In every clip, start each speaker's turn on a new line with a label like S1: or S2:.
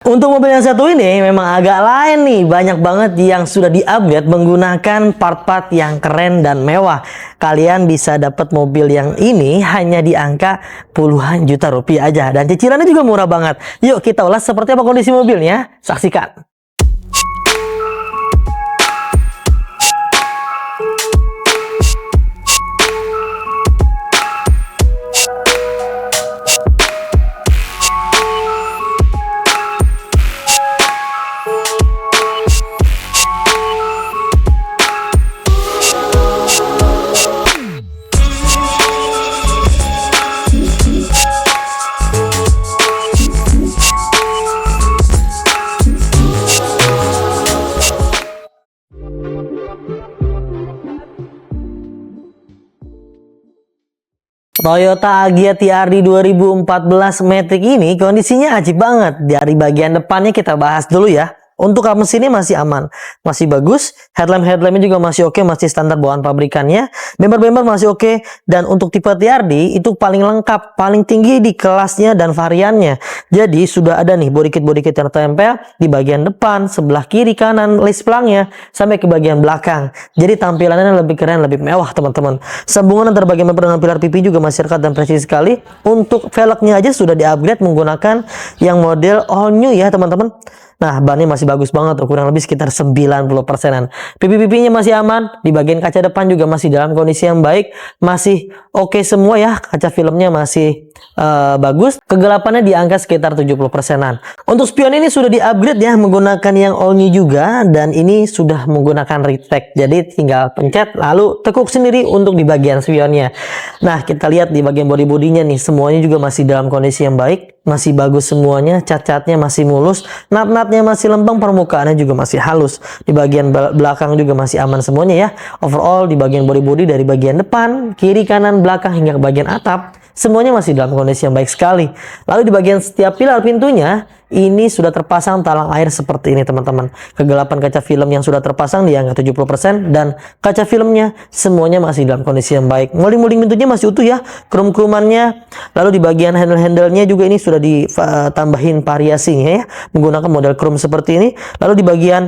S1: Untuk mobil yang satu ini memang agak lain nih, banyak banget yang sudah di-upgrade menggunakan part-part yang keren dan mewah. Kalian bisa dapat mobil yang ini hanya di angka puluhan juta rupiah aja, dan cicilannya juga murah banget. Yuk kita ulas seperti apa kondisi mobilnya, saksikan. Toyota Agya TRD 2014 Matic ini kondisinya ajib banget. Dari bagian depannya kita bahas dulu ya. Untuk kap mesinnya masih aman, masih bagus. Headlampnya juga masih oke, masih standar bawaan pabrikannya. Bemper masih oke. Dan untuk tipe TRD itu paling lengkap, paling tinggi di kelasnya dan variannya. Jadi sudah ada nih body kit yang tertempel di bagian depan, sebelah kiri, kanan, list pelangnya sampai ke bagian belakang. Jadi tampilannya lebih keren, lebih mewah teman-teman. Sambungan antara bagian bemper dengan pilar pipi juga masih rekat dan presisi sekali. Untuk velgnya aja sudah di-upgrade menggunakan yang model all new ya teman-teman. Nah, bannya masih bagus banget, kurang lebih sekitar 90%-an. Pipi-pipinya masih aman, di bagian kaca depan juga masih dalam kondisi yang baik, masih oke semua ya, kaca filmnya masih bagus. Kegelapannya di angka sekitar 70%-an. Untuk spion ini sudah di-upgrade ya, menggunakan yang all new juga, dan ini sudah menggunakan retake. Jadi tinggal pencet, lalu tekuk sendiri untuk di bagian spionnya. Nah, kita lihat di bagian body-bodinya nih, semuanya juga masih dalam kondisi yang baik, masih bagus semuanya, cat-catnya masih mulus, nat-natnya masih lempeng, permukaannya juga masih halus. Di bagian belakang juga masih aman semuanya ya. Overall di bagian body dari bagian depan, kiri, kanan, belakang hingga ke bagian atap, semuanya masih dalam kondisi yang baik sekali. Lalu di bagian setiap pilar pintunya ini sudah terpasang talang air seperti ini teman-teman. Kegelapan kaca film yang sudah terpasang di angka 70% dan kaca filmnya semuanya masih dalam kondisi yang baik. Molding pintunya masih utuh ya, krum-krumannya. Lalu di bagian handle-handlenya juga ini sudah ditambahin variasinya ya, menggunakan model krum seperti ini. Lalu di bagian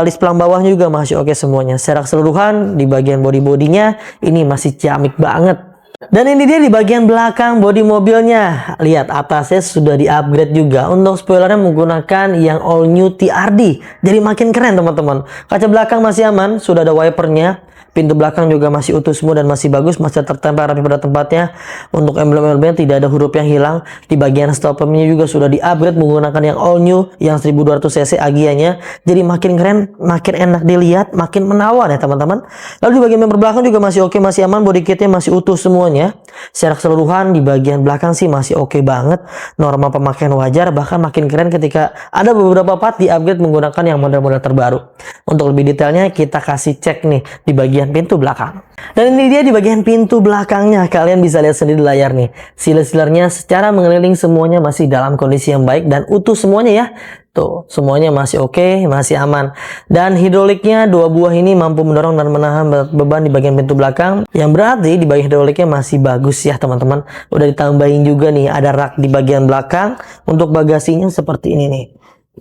S1: list pelang bawahnya juga masih oke semuanya. Secara keseluruhan di bagian bodinya ini masih ciamik banget. Dan ini dia di bagian belakang bodi mobilnya. Lihat atasnya sudah di-upgrade juga. Untuk spoilernya menggunakan yang all new TRD. Jadi makin keren teman-teman. Kaca belakang masih aman, sudah ada wipernya. Pintu belakang juga masih utuh semua dan masih bagus, masih tertempel rapi pada tempatnya. Untuk emblem-emblemnya tidak ada huruf yang hilang. Di bagian stoppernya juga sudah di-upgrade menggunakan yang all new, yang 1200 cc Agya-nya. Jadi makin keren, makin enak dilihat, makin menawan ya teman-teman. Lalu di bagian bumper belakang juga masih oke, masih aman, body kitnya masih utuh semuanya. Secara keseluruhan di bagian belakang sih masih oke banget, normal pemakaian wajar, bahkan makin keren ketika ada beberapa part di-upgrade menggunakan yang model-model terbaru. Untuk lebih detailnya kita kasih cek nih di bagian pintu belakang. Dan ini dia di bagian pintu belakangnya. Kalian bisa lihat sendiri di layar nih. Seal-sealernya secara mengeliling semuanya masih dalam kondisi yang baik dan utuh semuanya ya. Tuh, semuanya masih oke, masih aman. Dan hidroliknya dua buah ini mampu mendorong dan menahan beban di bagian pintu belakang. Yang berarti di bagian hidroliknya masih bagus ya teman-teman. Udah ditambahin juga nih ada rak di bagian belakang. Untuk bagasinya seperti ini nih.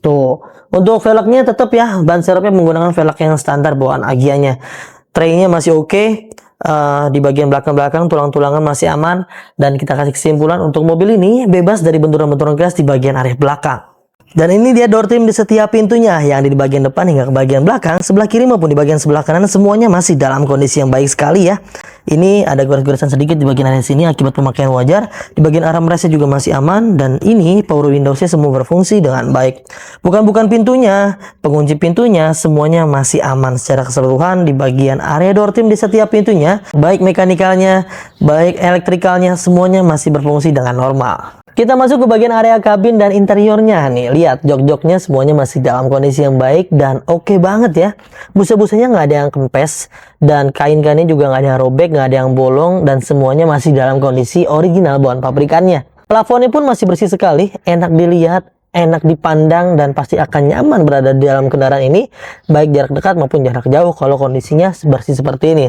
S1: Tuh, untuk velgnya tetap ya, ban serepnya menggunakan velg yang standar bawaan Agya-nya. Tray-nya masih oke. Di bagian belakang tulang-tulangan masih aman. Dan kita kasih kesimpulan untuk mobil ini bebas dari benturan-benturan keras di bagian area belakang. Dan ini dia door trim di setiap pintunya, yang ada di bagian depan hingga ke bagian belakang, sebelah kiri maupun di bagian sebelah kanan semuanya masih dalam kondisi yang baik sekali ya. Ini ada gores-goresan sedikit di bagian area sini akibat pemakaian wajar. Di bagian armrestnya juga masih aman, dan ini power windowsnya semua berfungsi dengan baik. Bukan pintunya, pengunci pintunya semuanya masih aman secara keseluruhan. Di bagian area door trim di setiap pintunya, baik mekanikalnya, baik elektrikalnya semuanya masih berfungsi dengan normal. Kita masuk ke bagian area kabin dan interiornya nih. Lihat jok-joknya semuanya masih dalam kondisi yang baik dan oke banget ya. Busa-busanya nggak ada yang kempes dan kain-kainnya juga nggak ada yang robek, nggak ada yang bolong, dan semuanya masih dalam kondisi original bawaan pabrikannya. Plafonnya pun masih bersih sekali, enak dilihat, enak dipandang, dan pasti akan nyaman berada di dalam kendaraan ini, baik jarak dekat maupun jarak jauh kalau kondisinya bersih seperti ini.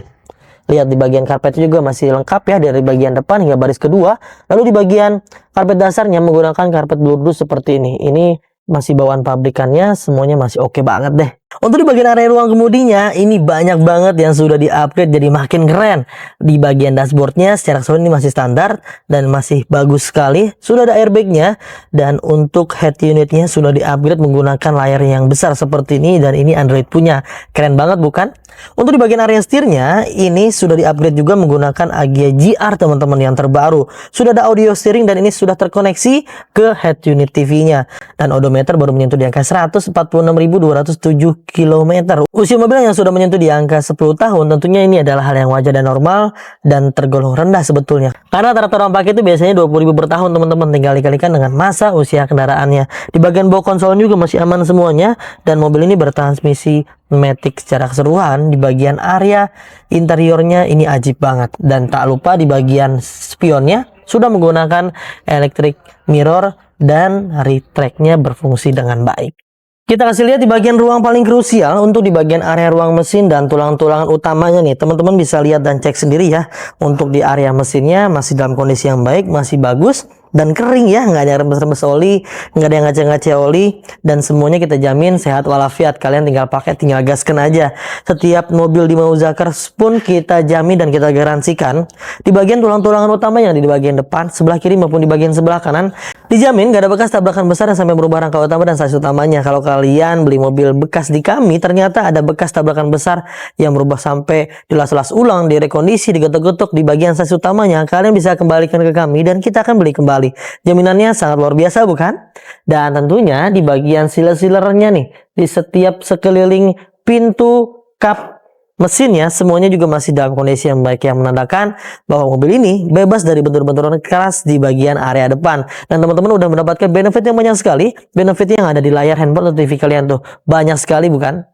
S1: Lihat di bagian karpetnya juga masih lengkap ya, dari bagian depan hingga baris kedua. Lalu di bagian karpet dasarnya menggunakan karpet bluedrus seperti ini. Ini masih bawaan pabrikannya, semuanya masih oke banget deh. Untuk di bagian area ruang kemudinya, ini banyak banget yang sudah di-upgrade jadi makin keren. Di bagian dashboardnya secara keseluruhan ini masih standar dan masih bagus sekali. Sudah ada airbagnya, dan untuk head unitnya sudah di-upgrade menggunakan layar yang besar seperti ini, dan ini Android punya. Keren banget bukan? Untuk di bagian area setirnya, ini sudah di-upgrade juga menggunakan Agya GR teman-teman yang terbaru. Sudah ada audio steering dan ini sudah terkoneksi ke head unit TV-nya. Dan odometer baru menyentuh di angka 146.207 km. Usia mobil yang sudah menyentuh di angka 10 tahun, tentunya ini adalah hal yang wajar dan normal dan tergolong rendah sebetulnya. Karena rata-rata orang pakai itu biasanya 20.000 per tahun teman-teman, tinggal dikalikan dengan masa usia kendaraannya. Di bagian bawah konsol juga masih aman semuanya, dan mobil ini bertransmisi matic secara keseluruhan. Di bagian area interiornya ini ajib banget, dan tak lupa di bagian spionnya sudah menggunakan electric mirror dan retract-nya berfungsi dengan baik. Kita kasih lihat di bagian ruang paling krusial. Untuk di bagian area ruang mesin dan tulang-tulangan utamanya nih, teman-teman bisa lihat dan cek sendiri ya. Untuk di area mesinnya masih dalam kondisi yang baik, masih bagus dan kering ya, nggak ada remes-remes oli, nggak ada yang ngace-ngace oli, dan semuanya kita jamin sehat walafiat. Kalian tinggal pakai, tinggal gaskan aja. Setiap mobil di Mauzakars pun kita jamin dan kita garansikan di bagian tulang-tulangan utamanya, di bagian depan sebelah kiri maupun di bagian sebelah kanan, dijamin nggak ada bekas tabrakan besar yang sampai merubah rangka utama dan sasis utamanya. Kalau kalian beli mobil bekas di kami, ternyata ada bekas tabrakan besar yang merubah sampai dilas-las ulang, direkondisi, digetok-getok di bagian sasis utamanya, kalian bisa kembalikan ke kami dan kita akan beli kembali. Jaminannya sangat luar biasa bukan? Dan tentunya di bagian sealer-sealernya nih, di setiap sekeliling pintu kap mesinnya semuanya juga masih dalam kondisi yang baik, yang menandakan bahwa mobil ini bebas dari bentur-benturan keras di bagian area depan. Dan teman-teman udah mendapatkan benefit yang banyak sekali. Benefit yang ada di layar handphone atau TV kalian tuh banyak sekali bukan?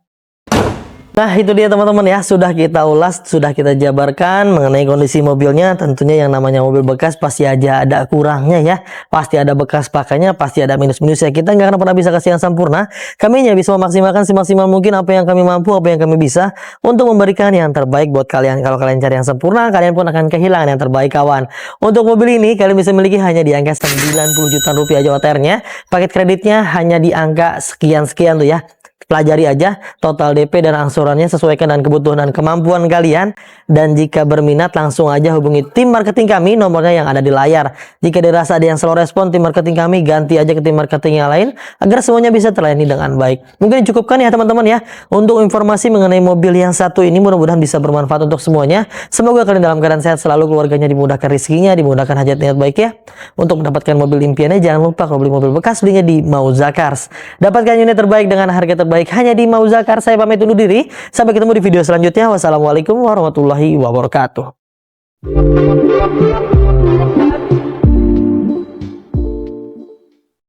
S1: Nah itu dia teman-teman ya, sudah kita ulas, sudah kita jabarkan mengenai kondisi mobilnya. Tentunya yang namanya mobil bekas pasti aja ada kurangnya ya, pasti ada bekas pakainya, pasti ada minus-minusnya. Kita nggak akan pernah bisa kasih yang sempurna. Kami hanya bisa memaksimalkan semaksimal mungkin apa yang kami mampu, apa yang kami bisa untuk memberikan yang terbaik buat kalian. Kalau kalian cari yang sempurna, kalian pun akan kehilangan yang terbaik kawan. Untuk mobil ini kalian bisa miliki hanya di angka 90 juta rupiah aja OTR-nya. Paket kreditnya hanya di angka sekian-sekian tuh ya. Pelajari aja total DP dan angsurannya, sesuaikan dengan kebutuhan dan kemampuan kalian. Dan jika berminat langsung aja hubungi tim marketing kami, nomornya yang ada di layar. Jika dirasa ada yang slow respon tim marketing kami, ganti aja ke tim marketing yang lain agar semuanya bisa terlayani dengan baik. Mungkin cukupkan ya teman-teman ya untuk informasi mengenai mobil yang satu ini, mudah-mudahan bisa bermanfaat untuk semuanya. Semoga kalian dalam keadaan sehat selalu, keluarganya dimudahkan rezekinya, dimudahkan hajat niat baik ya. Untuk mendapatkan mobil impiannya jangan lupa kalau beli mobil bekas belinya di Mauzakars. Dapatkan unit terbaik dengan harga terbaik hanya di Mauzakars. Saya pamit undur diri. Sampai ketemu di video selanjutnya. Wassalamualaikum warahmatullahi wabarakatuh.